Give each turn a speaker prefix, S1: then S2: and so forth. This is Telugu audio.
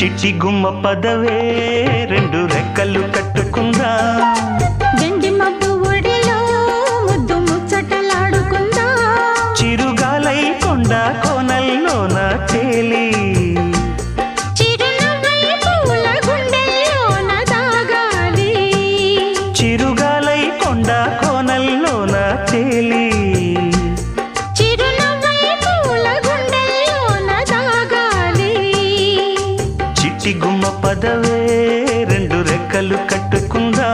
S1: చిట్టి గుమ్మ పదవే రెండు రెక్కలు కట్టుకుందా
S2: గండి మబ్బు ఒడిలో ముద్దు ముచ్చటలాడుకుందా
S1: చిరుగాలై కొండ కోనల్లోన తేలి
S2: చిరునవ్వై పూల గుండెల్లోన దాగాలి
S1: చిరుగాలై కొండ కోనల్లోన తేలి చిట్టి గుమ్మ పదవే రెండు రెక్కలు కట్టుకుందా